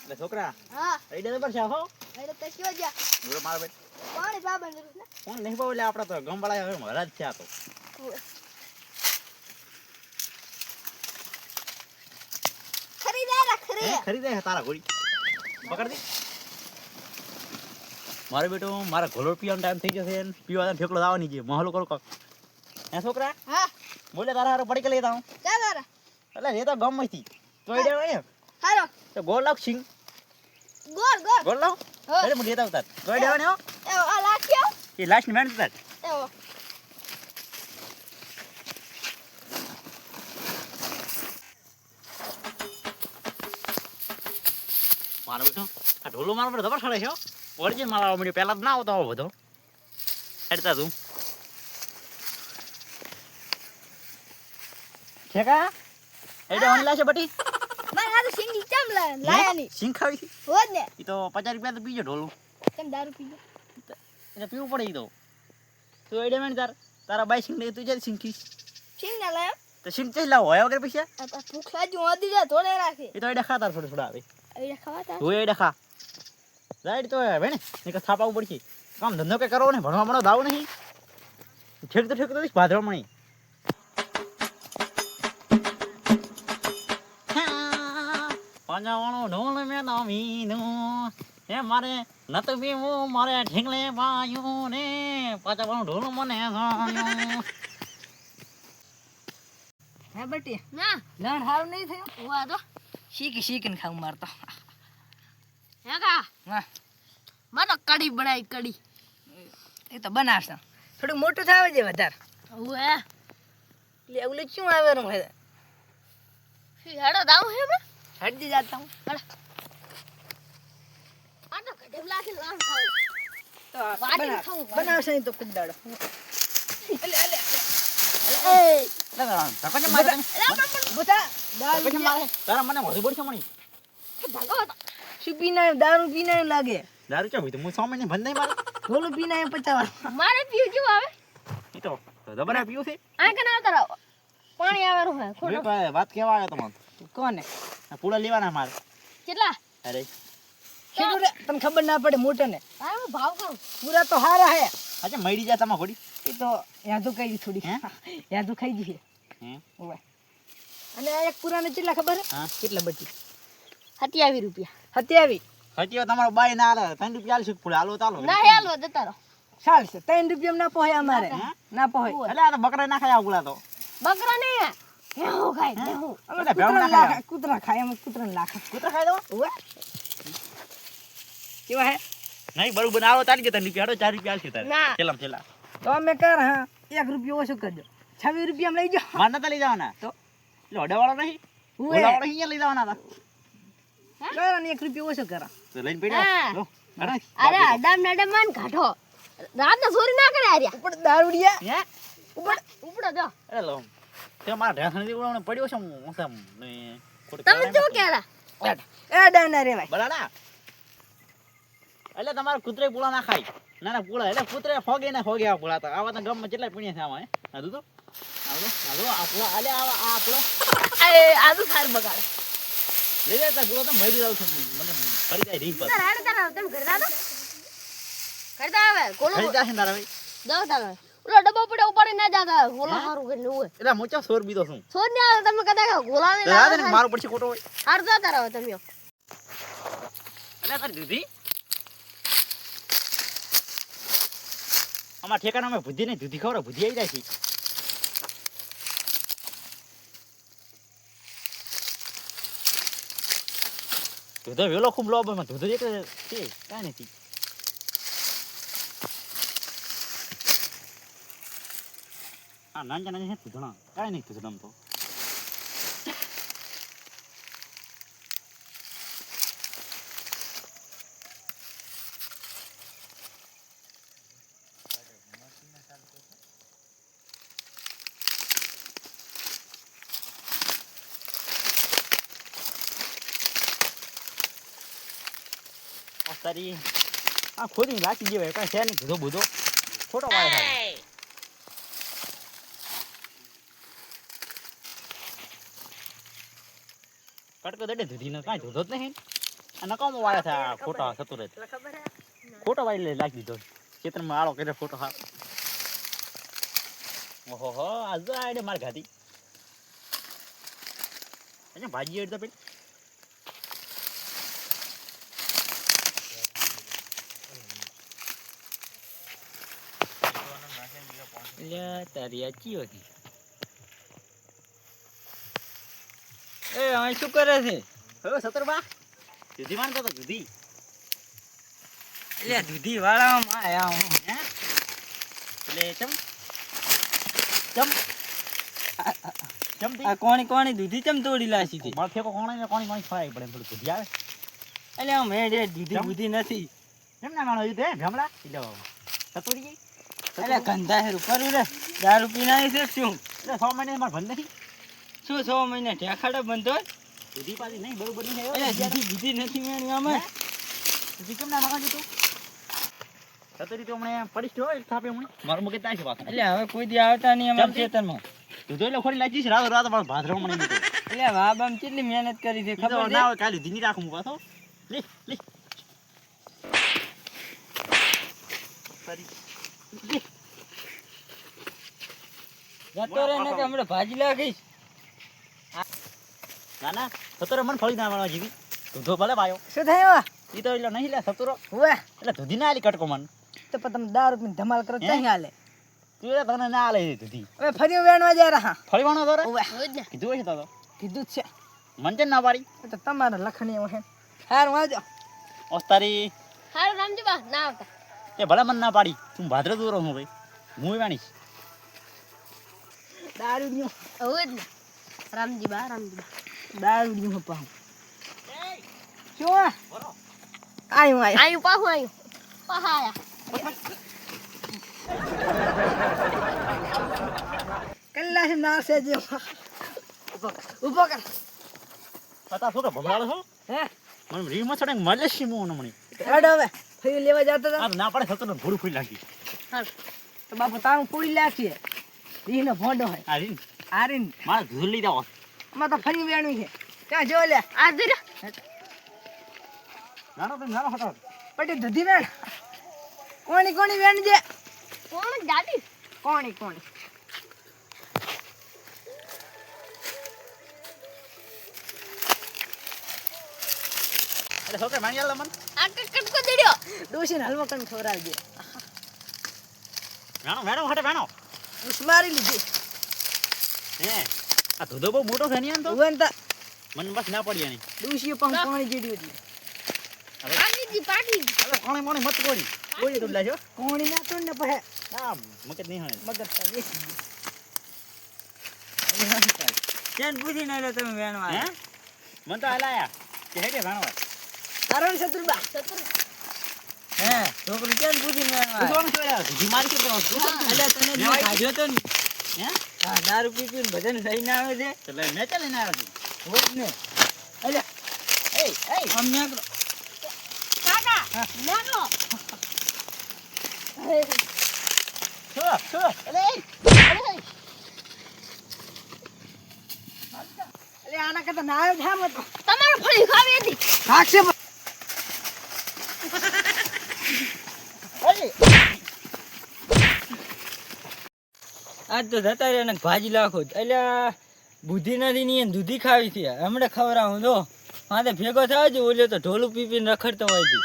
એટલે છોકરા હા આઈડિયા તો પડશે હો એટલે તે કયો જા બોલો મારો બેટ પાણી પાબન જરૂર ને કોણ નહીં પાવ એટલે આપણે તો ગમવાળા હવે મહારાજ છે આ તો ખરીદે તારા ગોળી પકડ દે મારો બેટો મારા ઘોલો પીવાનો ટાઈમ થઈ જશે પીવા ઠેકડો આવવાની છે મહલો કરો કાક હે છોકરા હા બોલે તારા હારો પડી કે લેતા હું જા તારા એટલે એ તો ગમતી તો આઈડિયા હોય હારો તો ગોળ લાવ સિંગ ગોળ ગોળ લાવ હા. અરે મને લેતા આવતા તો આઈડિયા હોય ને એવો આ લાખ્યો એ લાસ્ટ મેન હતા એવો મારો બેટો આ ઢોલો મારો બેટો જબર સડે છે ઓરિજિનલ મારા આવવા મળ્યો પહેલા તો ના આવતો આવો બધો હેડતા તું ઠેકા એડે ઓનલા છે બટી મારે આ તો સિંગી ચમ લાયા ની સિંગ ખાવી હોદ ને ઈ તો 50 રૂપિયા તો પીજો ઢોલું કેમ દારૂ પીજો એટલે પીવું પડે ઈ તો તું એડે મેં તારા બાઈ સિંગ તું જે સિંગ ખીસ સિંગ ના લાયો તો સિંગ ચઈ લાવો હોય વગર પૈસા આ ભૂખ લાગ્યું આદી જા થોડે રાખે ઈ તો એડે ખાતા થોડું થોડા આવે એ ખાવાતા તું એડે ખા રાઈટ તો હવે ને નીક થાપાવું પડશે કામ ધંધો કે કરો ને ભણવા મળો દાવ નહીં ઠેક તો ભાદરવા મણી પાંજાવાળો ઢોલ મેં નામીનું હે મારે નત પીવું મારે ઢીંગલે પાયું ને પાંજાવાળો ઢોલ મને સાયું હે બટી ના લણ હારું નહીં થયું વા તો શીખીને ખાવું મારતો હે કા હા મને કડી બનાવી કડી એ તો બનાવશે થોડું મોટું થાવે છે વધારે ઓએ એટલે ઓલું શું આવેલું હે હેડો દાવ હે મે હટજી જાતા હું આ તો કડબલા થી લાણ ખાવ તો વાટીને ખાવું, બનાવશે નહીં તો કુદાડો એટલે એ તકોને મારે બતા દારૂ તકોને મારે તારા મને વધુ પડશે મણી ભાગો શું પીના દારૂ પીના લાગે દારૂ ચા હોય તો હું 6 મહિને બંધ નહીં મારે થોડું પીના 50 મારે પીવું કેવું આવે ઈ તો દબરા પીવું છે આ કે ના કરાવ પાણી આવેરું હે મેં ખોટો કોઈ વાત કેવા આવ્યો તમને કોને આ પૂળા લેવાના મારે કેટલા અરે કેટલું રે તને ખબર ના પડે મોટો ને આ હું ભાવ કરું પૂરા તો હારા હે અચ્છા મળી જા તમા ઘોડી એ તો યાદુ કઈ થોડી હે? યાદુ ખાઈ જઈએ હે ઓવે અને આ એક પુરાને કેટલા ખબર હે હા કેટલા બચી 27 રૂપિયા 27 હજી તમારો બાઈ ના આલે 3 રૂપિયા આલશે પૂળા આલો ચાલો ના હેલો જતા રહો ચાલશે 3 રૂપિયા ના પોહે અમારે હે? ના પોહે એટલે આ તો બકરા ના ખાય આ પૂળા તો બકરા ને હું ખાય હું એટલે ભેળ ના ખાય કૂતરા ખાય એમ કૂતરાને લાખા કૂતરા ખાઈ દો ઓવે કેવા હે નહીં બરોબર આવો તારી કે 3 રૂપિયા આડો 4 રૂપિયા આલશે તારે ના. છેલ્લામાં છેલ્લા તો અમે કર હા 1 રૂપિયો ઓછો કરજો 26 રૂપિયા લઈ જાઓ માર નતા લઈ જવાના તો એટલે ઓડાવાળો નહીં ઉવે ઓડાવાળો અહીંયા લઈ જવાના હતા કર ને 1 રૂપિયો ઓછો કરા તો લઈને પડ્યા હા. લો અરે અરે અડામ નડમ માન કાઢો રાત ના ચોરી ના કરે આર્યા ઉપર દારૂડિયા હે ઉપર ઉપડો જો અરે લો તે મારા ઢાંસણી ઉડાવને પડ્યો છે હું ઓસમ ને તમે શું કહેલા એ ડાના રેવાય બરાડા એટલે તમારે કૂતરે પૂળા ના ખાય ના ના પૂળા એટલે કૂતરે ફોગે ના ફોગે આ પૂળા તો આવા તો ગામમાં કેટલા પીણ્યા છે આમાં હે આ તો આ પૂળા અલે આ પૂળા એ આદુ સાર બગાડ લઈ જાય પૂળો તો મળી જાવ છું મને ફરી જાય રીંગ પર તાર હેડ તાર તમે કરતા તો કરતા આવે કોલો ફરી જાય તારા ભાઈ દો તાર ઓલો ડબ્બો પડે ઉપાડી ના જાતા ગોલો હારું કરીને હોય એટલે મોચા સોર બીતો છું છોડ ને આવે તમે કદા ગોલા ને યાદ ને મારું પડશે ખોટો હોય હાર દો તાર હવે તમે એટલે તાર દીદી અમાર ઠેકાણા માં ભૂધી નહીં દૂધી ખવડો ભૂધી આવી જાય છે ધૂધો વેલો ખૂબ લો પણ ધૂધો એક છે કાંઈ નથી હા નાના નાના છે ધૂધણા કાંઈ નહીં ધૂધણમ તો તારી આ ખોદી લાગી જેવાય કાંઈ છે નહીં ધૂધો બૂધો ખોટો વાય થાય કટકો દડે ધૂધી ને કાંઈ ધૂધો જ નહીં આ નકામો વાળા છે આ ખોટા થતું રહે ખબર હે ખોટો વાળી લાગી દીધો ખેતરમાં આળો કરે ખોટો હા ઓહો આજ તો આડે માર ખાધી અહીંયા ભાજી એડ તો પેલી તારી આચી હતી એ અહીં શું કરે છે હવે સતરબા દૂધી માનતો તો દૂધી એટલે દૂધી વાળામાં આયા હું હે એટલે ચમ ચમ ચમ આ કોણી દૂધી ચમ તોડી લાશી છે માર ફેકો કોણે કોણી કોણી ફરાય પડે થોડું દૂધી આવે એટલે આમ મેં જે દૂધી બુધી નથી કેમ ના માણો તે ભમડા એટલે સતોડી ગઈ એટલે ગંધા હેરું કરું રે દારૂ પીને આવી છે શું એટલે 6 મહિને માર ભંધ નથી શું 6 મહિને ઠેખાડો બંધો દૂધી પાછી નહીં બરોબર નહીં એટલે દૂધી બુધી નથી મેં આમાં દૂધી કેમ ના માગા તું સતોડી તો હમણે પડીશ તો એક થાપે હમણે મારું મગજ તાય છે પાછું એટલે હવે કોઈ દી આવતા નહીં અમારા ખેતરમાં દૂધો એટલે ખોરી લાગી છે રાતો રાતો મારો ભાદરો મને નતો એટલે વાબામ કેટલી મહેનત કરી છે ખબર ખબર ના હોય કાલે દીની રાખું હું પાછો લે લે લે જતો રહે ને કે હમણાં ભાજી લાગીશ ના ના સતરો મને ફળી ના મારવા જીવી દૂધો ભલે પાયો શું થયું ઈ તો એટલે નહીં લે સતરો હુએ એટલે દૂધી ના આલી કટકો મન તો પણ તમે દારૂ પીને ધમાલ કરો ક્યાં હાલે તું એટલે તને ના આલે દૂધી હવે ફરી વેણવા જાય રહા ફળી વાણો તો રે હુએ હોય જ ને કીધું હશે તો કીધું જ છે મન છે ના પાડી એ તો તમારા લખણી હે હારું આવજો ઓસ્તારી હારું રામજી બા ના આવતા એ ભલે મન ના પાડી તું ભાદરો દૂરો હું ભાઈ હું વાણીશ દારૂ ન્યો હોય જ ને રામજી બા દારૂ ન્યો પાહું શું આયું આયું આયું પાહું આયું પહાયા કલ્લા ના છે જે ઉભો કર પતા છોકરો ભમરાડો છો હે મને રીમ ચડે મળે છે હું હમણે હેડો હવે ફરી લેવા જતો તો આ ના પાડે સતરો ભૂડ ફૂલ લાગી તો બાપુ તારું પૂરી લાખીએ રીહનો ભોંડો હોય આ રીન આરીન મારે દૂધ લઈ જાવ માં તો ફરી વેણું છે ત્યાં જો લે આ દે નાનો બેન નાનો હટો પટી દૂધી વેણ કોણી કોણી વેણ જે કોણ દાદી કોણી કોણી એટલે છોકરા માણી આલે મન આ કટકો દેડ્યો ડોશીને હલવો કણ ખવડાવજે વેણો વેણો હટે વેણો ઉસ્મારી લીધી હે આ ધોધો બહુ મોટો છે ને આમ તો ઉવેન તા મને બસ ના પડી આની ડોશીએ પણ કોણી જેડી હતી પાટી હવે કોણે મોણે મત કોણી કોણી તો લાજો કોણી ના તો ને પહે ના મગજ નહીં હણે મગર તા વેચી ચેન પૂછીને એટલે તમે વેણવા હે મન તો હલાયા કે હેડે વેણવા કારણ શત્રુબા હે છોકરું ચેન પૂછીને વેણવા પૂછવાનું છે યાર ધીજી મારી કે તો એટલે તને જે ખાધ્યો તો ને હે હા દારૂ પી પીને ભજન લઈને આવે છે એટલે મેં ચાલે ના આવ્યો હોય જ ને એટલે એ એ આમ નીકળો કાકા નાનો છો છો એટલે એટલે આના કરતા ના આવ્યો જામ હતો તમારે ફળી ખાવી હતી ભાગશે આજ તો જતા રહ્યા ને ભાજી લાખો એટલે બુદ્ધિ નથી ની એને દૂધી ખાવી છે હમણાં ખવડાવું તો માથે ભેગો થાય છે ઓલ્યો તો ઢોલું પી પીને રખડતો હોય છે